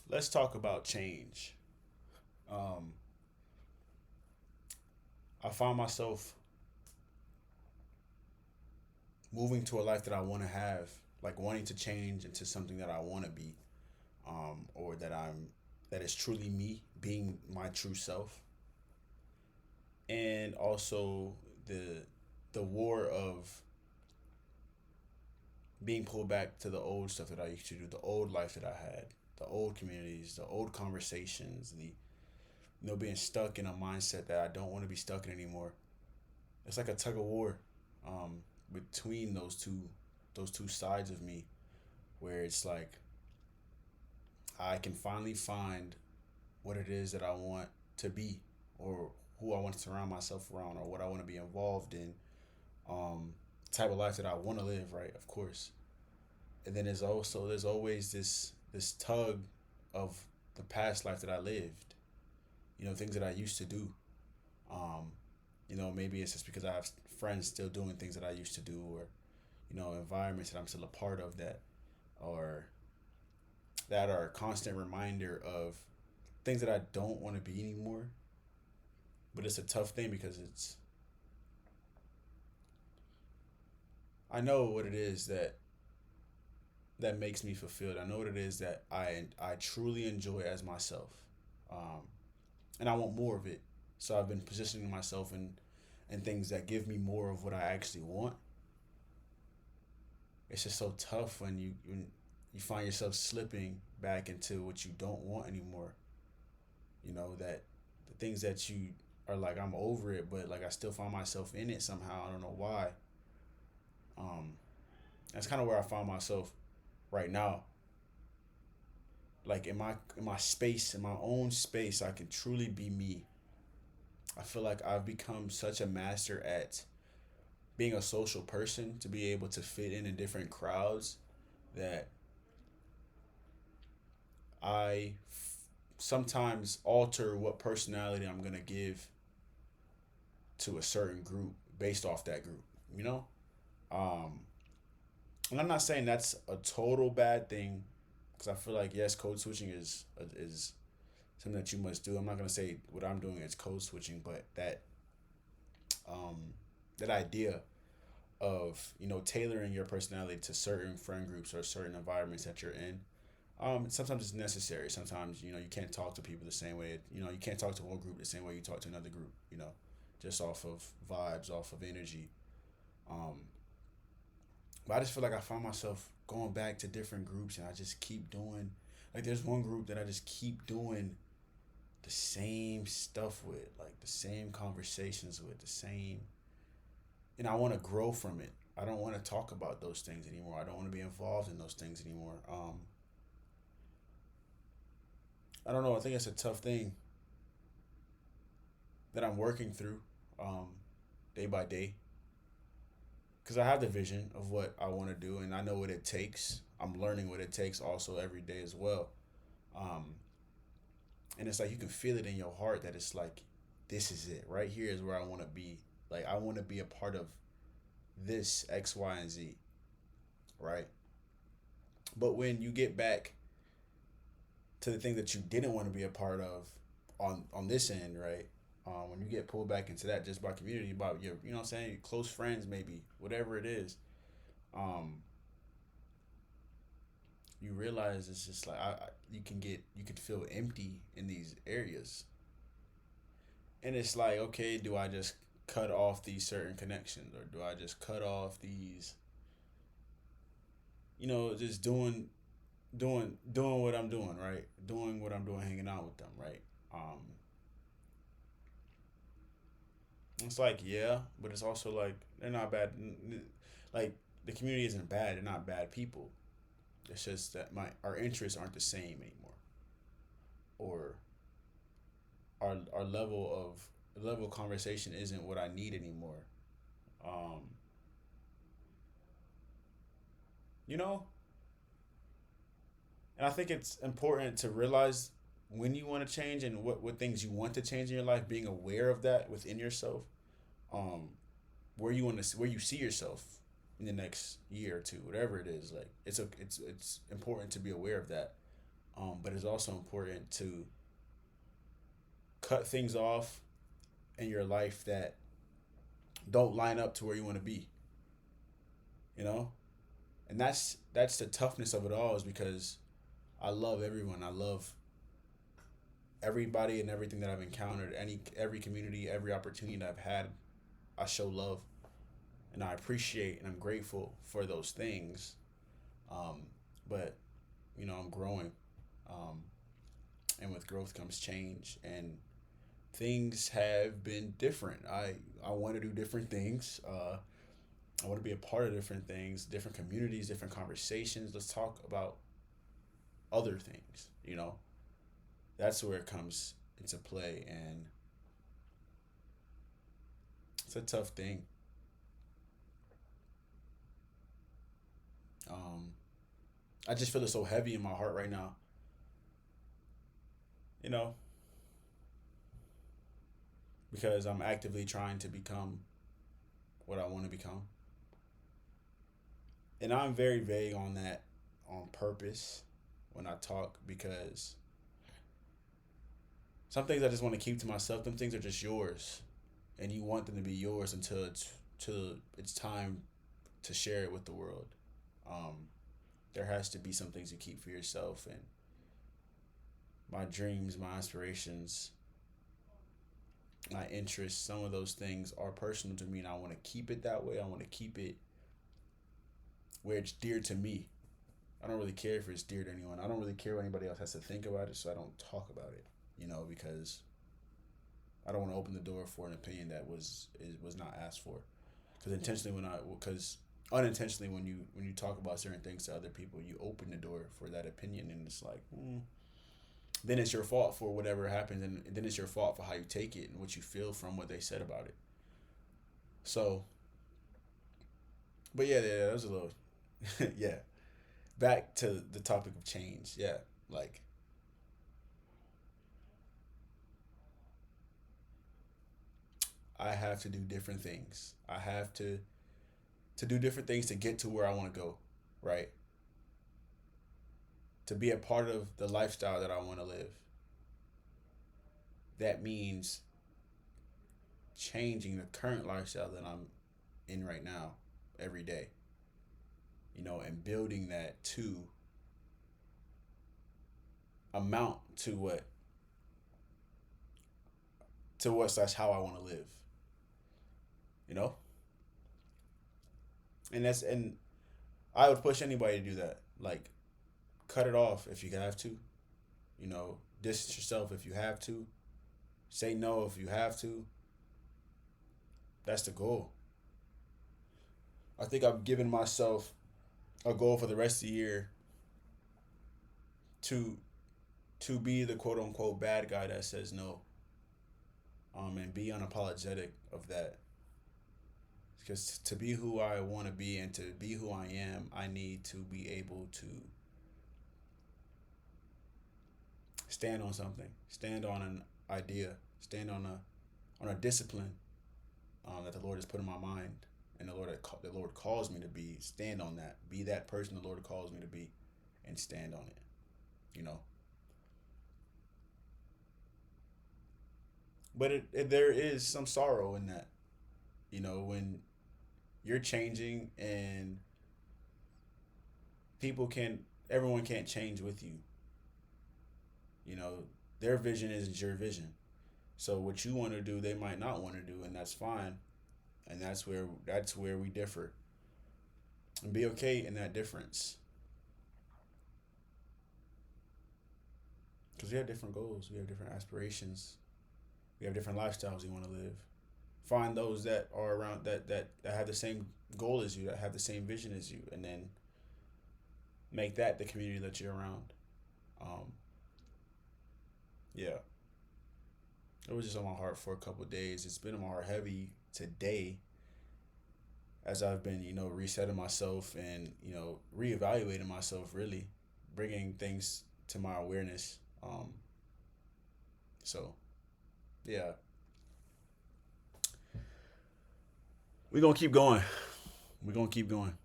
let's talk about change. Um, I find myself moving to a life that I want to have, like wanting to change into something that I want to be, or that is truly me, being my true self, and also the the war of being pulled back to the old stuff that I used to do, the old life that I had, the old communities, the old conversations, the being stuck in a mindset that I don't want to be stuck in anymore. It's like a tug of war, um, between those two sides of me, where it's like I can finally find what it is that I want to be, or who I want to surround myself around, or what I want to be involved in, type of life that I want to live, right? Of course. And then there's always this tug of the past life that I lived, things that I used to do. Um, maybe it's just because I have friends still doing things that I used to do, or environments that I'm still a part of or that are a constant reminder of things that I don't want to be anymore. But it's a tough thing because I know what it is that makes me fulfilled. I know what it is that I truly enjoy as myself, um, and I want more of it. So I've been positioning myself in things that give me more of what I actually want. It's just so tough when you find yourself slipping back into what you don't want anymore. That the things that you are like, I'm over it, but like I still find myself in it somehow. I don't know why. Um, that's kind of where I find myself right now. Like in my space, in my own space, I can truly be me. I feel like I've become such a master at being a social person to be able to fit in different crowds that I sometimes alter what personality I'm gonna give to a certain group based off that group. You know, um, and I'm not saying that's a total bad thing, because I feel like yes, code switching is something that you must do. I'm not gonna say what I'm doing is code switching, but um, that idea of tailoring your personality to certain friend groups or certain environments that you're in. Sometimes it's necessary. Sometimes you can't talk to people the same way. You can't talk to one group the same way you talk to another group. Just off of vibes, off of energy. Um, but I just feel like I find myself going back to different groups, and I just keep doing. Like there's one group that I just keep doing the same stuff with, like the same conversations with, the same, and I want to grow from it. I don't want to talk about those things anymore. I don't want to be involved in those things anymore. I don't know. I think it's a tough thing that I'm working through, um, day by day, because I have the vision of what I want to do, and I know what it takes. I'm learning what it takes also every day as well. Um, and it's like you can feel it in your heart that it's like, this is it. Right here is where I want to be. Like I want to be a part of this X, Y, and Z. Right. But when you get back to the thing that you didn't want to be a part of on this end, right? When you get pulled back into that just by community, about your, what I'm saying, your close friends, maybe whatever it is, um, you realize it's just like you could feel empty in these areas, and it's like, okay, do I just cut off these certain connections, or do I just cut off these, just doing what I'm doing, right? Doing what I'm doing, hanging out with them, right? It's like, yeah, but it's also like they're not bad. Like the community isn't bad. They're not bad people. It's just that my our interests aren't the same anymore, or our level of conversation isn't what I need anymore. Um, you know, and I think it's important to realize when you want to change and what things you want to change in your life. Being aware of that within yourself. Um, where you see yourself in the next year or two, whatever it is. Like it's important to be aware of that. But it's also important to cut things off in your life that don't line up to where you want to be. You know, and that's the toughness of it all, is because I love everyone. I love everybody and everything that I've encountered. Every community, every opportunity that I've had, I show love, and I appreciate and I'm grateful for those things. Um, but I'm growing, um, and with growth comes change, and things have been different. I want to do different things. I want to be a part of different things, different communities, different conversations. Let's talk about other things. That's where it comes into play, and it's a tough thing. Um, I just feel it so heavy in my heart right now. You know, because I'm actively trying to become what I want to become, and I'm very vague on that on purpose when I talk, because some things I just want to keep to myself. Them things are just yours, and you want them to be yours until it's time to share it with the world. Um, there has to be some things you keep for yourself, and my dreams, my aspirations, my interests, some of those things are personal to me, and I want to keep it that way. I want to keep it where it's dear to me. I don't really care if it's dear to anyone. I don't really care what anybody else has to think about it, so I don't talk about it. Because I don't want to open the door for an opinion that was not asked for. Because unintentionally, when you talk about certain things to other people, you open the door for that opinion, and it's like, then it's your fault for whatever happens, and then it's your fault for how you take it and what you feel from what they said about it. So, but yeah, that was a little, yeah. Back to the topic of change. Yeah, like I have to do different things. I have to do different things to get to where I want to go, right? To be a part of the lifestyle that I want to live. That means changing the current lifestyle that I'm in right now every day, and building that to amount to what slash how I want to live, you know? And I would push anybody to do that. Like, cut it off if you have to, distance yourself if you have to, say no if you have to. That's the goal. I think I've given myself a goal for the rest of the year to to be the quote unquote bad guy that says no, and be unapologetic of that. Because to be who I want to be and to be who I am, I need to be able to stand on something, stand on an idea, stand on a discipline, that the Lord has put in my mind, and the Lord calls me to be. Stand on that. Be that person the Lord calls me to be, and stand on it. You know. But there is some sorrow in that. When you're changing and people can everyone can't change with you. You know, their vision isn't your vision. So what you want to do, they might not want to do, and that's fine. And that's where we differ. And be okay in that difference, because we have different goals, we have different aspirations, we have different lifestyles we want to live. Find those that are around that have the same goal as you, that have the same vision as you, and then make that the community that you're around. Um, yeah, it was just on my heart for a couple of days. It's been on my heart heavy today, as I've been, resetting myself and, reevaluating myself, really, bringing things to my awareness. So, yeah, we're going to keep going. We're going to keep going.